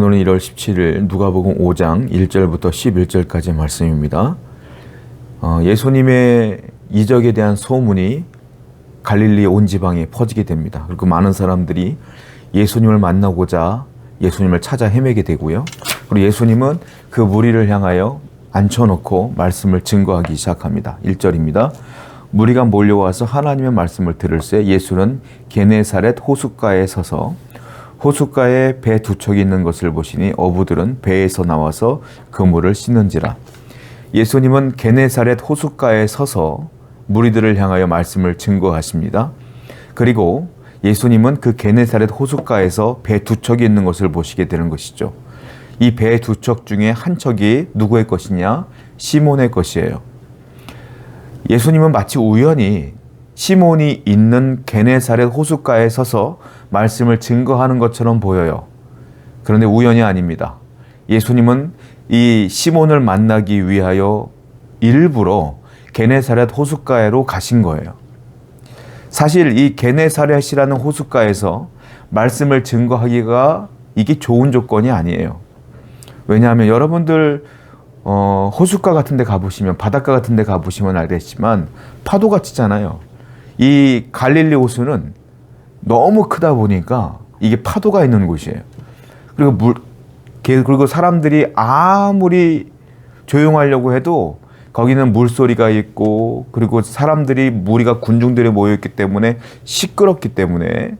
오늘은 1월 17일 누가복음 5장 1절부터 11절까지 말씀입니다. 예수님의 이적에 대한 소문이 갈릴리 온 지방에 퍼지게 됩니다. 그리고 많은 사람들이 예수님을 만나고자 예수님을 찾아 헤매게 되고요. 그리고 예수님은 그 무리를 향하여 앉혀놓고 말씀을 증거하기 시작합니다. 1절입니다. 무리가 몰려와서 하나님의 말씀을 들을새 예수는 게네사렛 호숫가에 서서 호숫가에 배 두 척이 있는 것을 보시니 어부들은 배에서 나와서 그물을 씻는지라. 예수님은 게네사렛 호숫가에 서서 무리들을 향하여 말씀을 증거하십니다. 그리고 예수님은 그 게네사렛 호숫가에서 배 두 척이 있는 것을 보시게 되는 것이죠. 이 배 두 척 중에 한 척이 누구의 것이냐? 시몬의 것이에요. 예수님은 마치 우연히 시몬이 있는 게네사렛 호숫가에 서서 말씀을 증거하는 것처럼 보여요. 그런데 우연이 아닙니다. 예수님은 이 시몬을 만나기 위하여 일부러 게네사렛 호숫가에로 가신 거예요. 사실 이 게네사렛이라는 호숫가에서 말씀을 증거하기가 이게 좋은 조건이 아니에요. 왜냐하면 여러분들 호숫가 같은 데 가보시면, 바닷가 같은 데 가보시면 알겠지만 파도가 치잖아요. 이 갈릴리 호수는 너무 크다 보니까 이게 파도가 있는 곳이에요. 그리고 사람들이 아무리 조용하려고 해도 거기는 물소리가 있고, 그리고 사람들이, 무리가, 군중들이 모여있기 때문에 시끄럽기 때문에,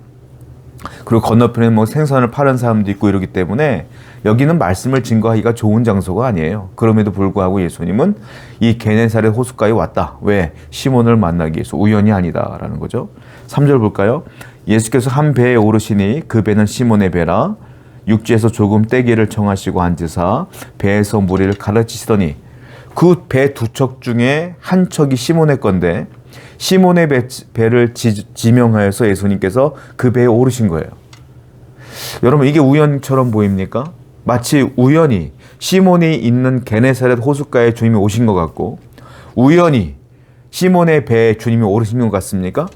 그리고 건너편에 뭐 생선을 파는 사람도 있고 이러기 때문에 여기는 말씀을 증거하기가 좋은 장소가 아니에요. 그럼에도 불구하고 예수님은 이 게네사렛 호숫가에 왔다. 왜? 시몬을 만나기 위해서. 우연이 아니다라는 거죠. 3절 볼까요? 예수께서 한 배에 오르시니 그 배는 시몬의 배라. 육지에서 조금 떼기를 청하시고 앉으사 배에서 무리를 가르치시더니, 그 배 두 척 중에 한 척이 시몬의 건데 시몬의 배를 지명하여서 예수님께서 그 배에 오르신 거예요. 여러분, 이게 우연처럼 보입니까? 마치 우연히 시몬이 있는 게네사렛 호숫가에 주님이 오신 것 같고, 우연히 시몬의 배에 주님이 오르신 것 같습니까?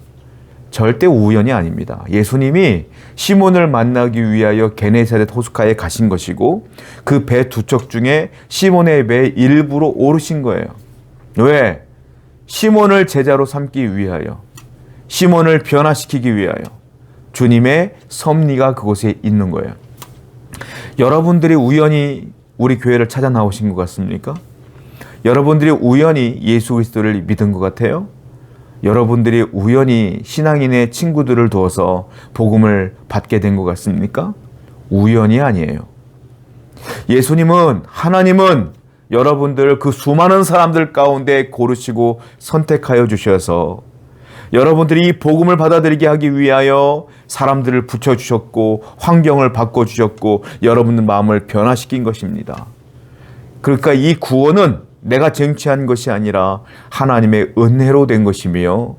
절대 우연이 아닙니다. 예수님이 시몬을 만나기 위하여 게네사렛 호숫가에 가신 것이고, 그 배 두 척 중에 시몬의 배에 일부러 오르신 거예요. 왜? 시몬을 제자로 삼기 위하여, 시몬을 변화시키기 위하여 주님의 섭리가 그곳에 있는 거예요. 여러분들이 우연히 우리 교회를 찾아 나오신 것 같습니까? 여러분들이 우연히 예수 그리스도를 믿은 것 같아요? 여러분들이 우연히 신앙인의 친구들을 두어서 복음을 받게 된 것 같습니까? 우연이 아니에요. 하나님은 여러분들 그 수많은 사람들 가운데 고르시고 선택하여 주셔서 여러분들이 이 복음을 받아들이게 하기 위하여 사람들을 붙여주셨고 환경을 바꿔주셨고 여러분들 마음을 변화시킨 것입니다. 그러니까 이 구원은 내가 쟁취한 것이 아니라 하나님의 은혜로 된 것이며,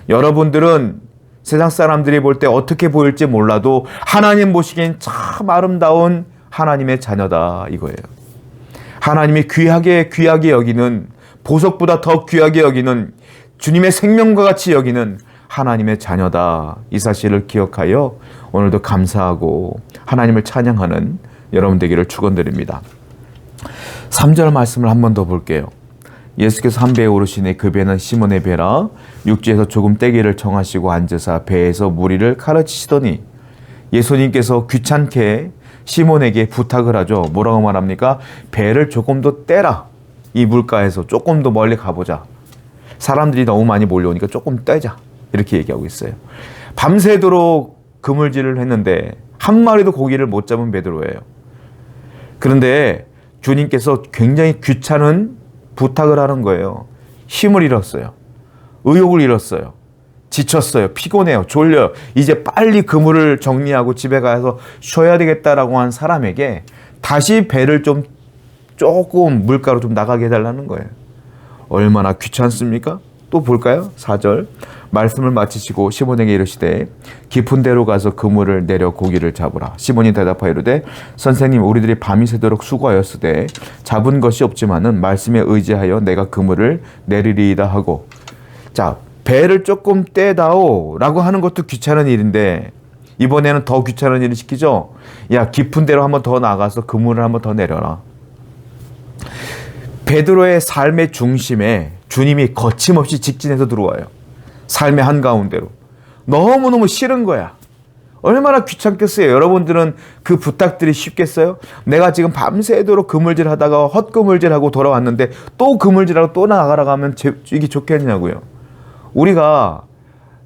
여러분들은 세상 사람들이 볼 때 어떻게 보일지 몰라도 하나님 보시기엔 참 아름다운 하나님의 자녀다 이거예요. 하나님이 귀하게 여기는, 보석보다 더 귀하게 여기는, 주님의 생명과 같이 여기는 하나님의 자녀다. 이 사실을 기억하여 오늘도 감사하고 하나님을 찬양하는 여러분 되기를 축원드립니다. 3절 말씀을 한 번 더 볼게요. 예수께서 한 배에 오르시니 그 배는 시몬의 배라. 육지에서 조금 떼기를 청하시고 앉으사 배에서 무리를 가르치시더니, 예수님께서 귀찮게 시몬에게 부탁을 하죠. 뭐라고 말합니까? 배를 조금 더 떼라. 이 물가에서 조금 더 멀리 가보자. 사람들이 너무 많이 몰려오니까 조금 떼자. 이렇게 얘기하고 있어요. 밤새도록 그물질을 했는데 한 마리도 고기를 못 잡은 베드로예요. 그런데 주님께서 굉장히 귀찮은 부탁을 하는 거예요. 힘을 잃었어요. 의욕을 잃었어요. 지쳤어요. 피곤해요. 졸려요. 이제 빨리 그물을 정리하고 집에 가서 쉬어야 되겠다라고 한 사람에게 다시 배를 조금 물가로 좀 나가게 해달라는 거예요. 얼마나 귀찮습니까? 또 볼까요? 4절. 말씀을 마치시고 시몬에게 이르시되 깊은 데로 가서 그물을 내려 고기를 잡으라. 시몬이 대답하여 이르되 선생님, 우리들이 밤이 새도록 수고하였으되 잡은 것이 없지만은 말씀에 의지하여 내가 그물을 내리리이다 하고. 자, 배를 조금 떼다오 라고 하는 것도 귀찮은 일인데 이번에는 더 귀찮은 일을 시키죠. 야, 깊은 데로 한번 더 나가서 그물을 한번 더 내려라. 베드로의 삶의 중심에 주님이 거침없이 직진해서 들어와요. 삶의 한가운데로. 너무너무 싫은 거야. 얼마나 귀찮겠어요. 여러분들은 그 부탁들이 쉽겠어요? 내가 지금 밤새도록 그물질 하다가 헛그물질하고 돌아왔는데 또 그물질하고 또 나가라고 하면 이게 좋겠냐고요. 우리가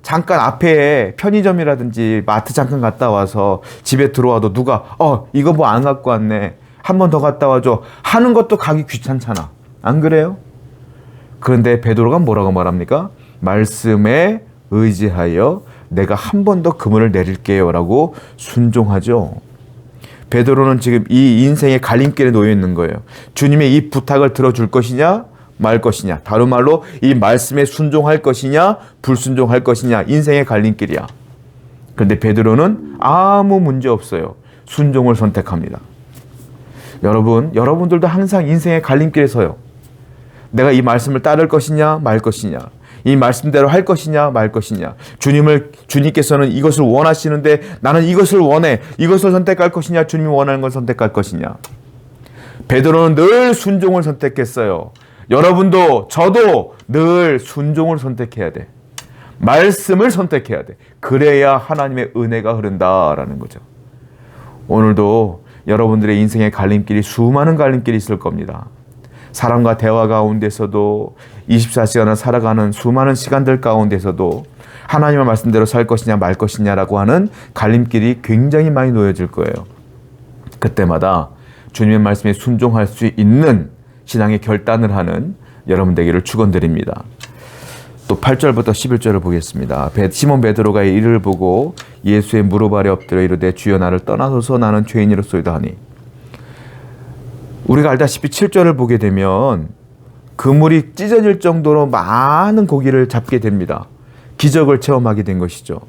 잠깐 앞에 편의점이라든지 마트 잠깐 갔다 와서 집에 들어와도 누가 이거 뭐 안 갖고 왔네, 한 번 더 갔다 와줘 하는 것도 가기 귀찮잖아. 안 그래요? 그런데 베드로가 뭐라고 말합니까? 말씀에 의지하여 내가 한 번 더 그물을 내릴게요 라고 순종하죠. 베드로는 지금 이 인생의 갈림길에 놓여 있는 거예요. 주님의 이 부탁을 들어줄 것이냐 말 것이냐, 다른 말로 이 말씀에 순종할 것이냐 불순종할 것이냐, 인생의 갈림길이야. 그런데 베드로는 아무 문제 없어요. 순종을 선택합니다. 여러분들도 항상 인생의 갈림길에 서요. 내가 이 말씀을 따를 것이냐 말 것이냐, 이 말씀대로 할 것이냐 말 것이냐, 주님께서는 이것을 원하시는데 나는 이것을 원해, 이것을 선택할 것이냐 주님이 원하는 걸 선택할 것이냐. 베드로는 늘 순종을 선택했어요. 여러분도 저도 늘 순종을 선택해야 돼. 말씀을 선택해야 돼. 그래야 하나님의 은혜가 흐른다라는 거죠. 오늘도 여러분들의 인생의 갈림길이 수많은 갈림길이 있을 겁니다. 사람과 대화 가운데서도 24시간을 살아가는 수많은 시간들 가운데서도 하나님의 말씀대로 살 것이냐 말 것이냐라고 하는 갈림길이 굉장히 많이 놓여질 거예요. 그때마다 주님의 말씀에 순종할 수 있는 신앙의 결단을 하는 여러분 되기를 축원드립니다. 또 8절부터 11절을 보겠습니다. 시몬 베드로가 이를 보고 예수의 무릎 아래 엎드려 이르되 주여 나를 떠나소서 나는 죄인이로소이다 하니, 우리가 알다시피 7절을 보게 되면 그물이 찢어질 정도로 많은 고기를 잡게 됩니다. 기적을 체험하게 된 것이죠.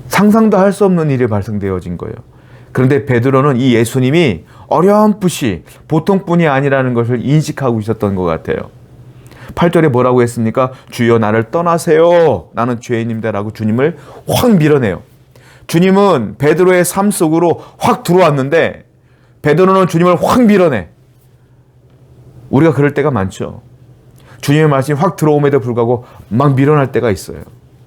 상상도 할 수 없는 일이 발생되어진 거예요. 그런데 베드로는 이 예수님이 어렴풋이 보통 분이 아니라는 것을 인식하고 있었던 것 같아요. 8절에 뭐라고 했습니까? 주여 나를 떠나세요, 나는 죄인입니다라고 주님을 확 밀어내요. 주님은 베드로의 삶 속으로 확 들어왔는데 베드로는 주님을 확 밀어내. 우리가 그럴 때가 많죠. 주님의 말씀이 확 들어옴에도 불구하고 막 밀어낼 때가 있어요.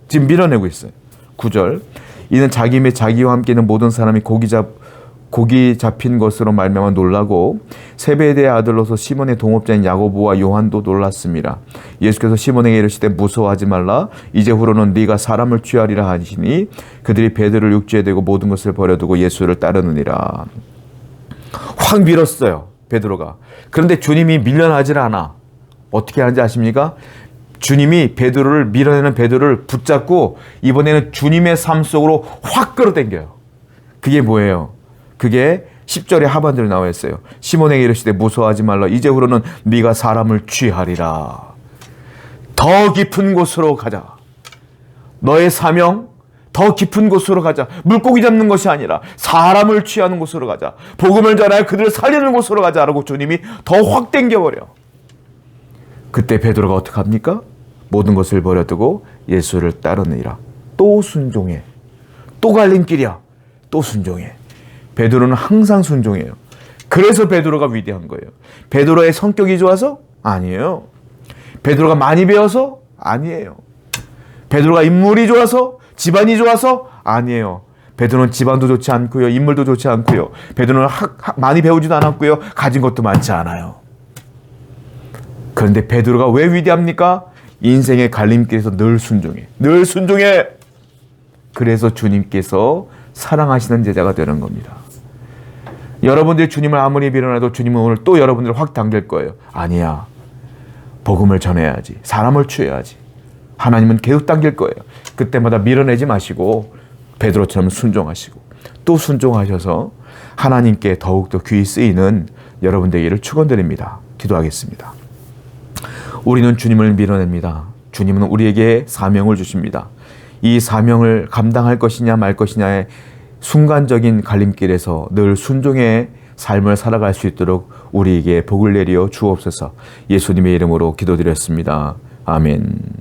지금 밀어내고 있어요. 9절, 이는 자기 및 자기와 함께 있는 모든 사람이 고기 잡힌 것으로 말미암아 놀라고 세베대의 아들로서 시몬의 동업자인 야고보와 요한도 놀랐습니다. 예수께서 시몬에게 이르시되 무서워하지 말라, 이제후로는 네가 사람을 취하리라 하시니 그들이 베드로를 육지에 대고 모든 것을 버려두고 예수를 따르느니라. 확 밀었어요, 베드로가. 그런데 주님이 밀려나질 않아. 어떻게 하는지 아십니까? 주님이 베드로를 밀어내는 베드로를 붙잡고 이번에는 주님의 삶 속으로 확 끌어당겨요. 그게 뭐예요? 그게 10절의 하반절에 나와 있어요. 시몬에게 이르시되 무서워하지 말라, 이제후로는 네가 사람을 취하리라. 더 깊은 곳으로 가자. 너의 사명 더 깊은 곳으로 가자. 물고기 잡는 것이 아니라 사람을 취하는 곳으로 가자. 복음을 전하여 그들을 살리는 곳으로 가자라고 주님이 더 확 당겨버려. 그때 베드로가 어떻게 합니까? 모든 것을 버려두고 예수를 따르느니라. 또 순종해. 또 갈림길이야. 또 순종해. 베드로는 항상 순종해요. 그래서 베드로가 위대한 거예요. 베드로의 성격이 좋아서? 아니에요. 베드로가 많이 배워서? 아니에요. 베드로가 인물이 좋아서? 집안이 좋아서? 아니에요. 베드로는 집안도 좋지 않고요. 인물도 좋지 않고요. 베드로는 많이 배우지도 않았고요. 가진 것도 많지 않아요. 그런데 베드로가 왜 위대합니까? 인생의 갈림길에서 늘 순종해. 늘 순종해. 그래서 주님께서 사랑하시는 제자가 되는 겁니다. 여러분들이 주님을 아무리 밀어내도 주님은 오늘 또 여러분들을 확 당길 거예요. 아니야. 복음을 전해야지. 사람을 취해야지. 하나님은 계속 당길 거예요. 그때마다 밀어내지 마시고 베드로처럼 순종하시고 또 순종하셔서 하나님께 더욱더 귀히 쓰이는 여러분 되기를 축원드립니다. 기도하겠습니다. 우리는 주님을 밀어냅니다. 주님은 우리에게 사명을 주십니다. 이 사명을 감당할 것이냐 말 것이냐의 순간적인 갈림길에서 늘 순종의 삶을 살아갈 수 있도록 우리에게 복을 내려 주옵소서. 예수님의 이름으로 기도드렸습니다. 아멘.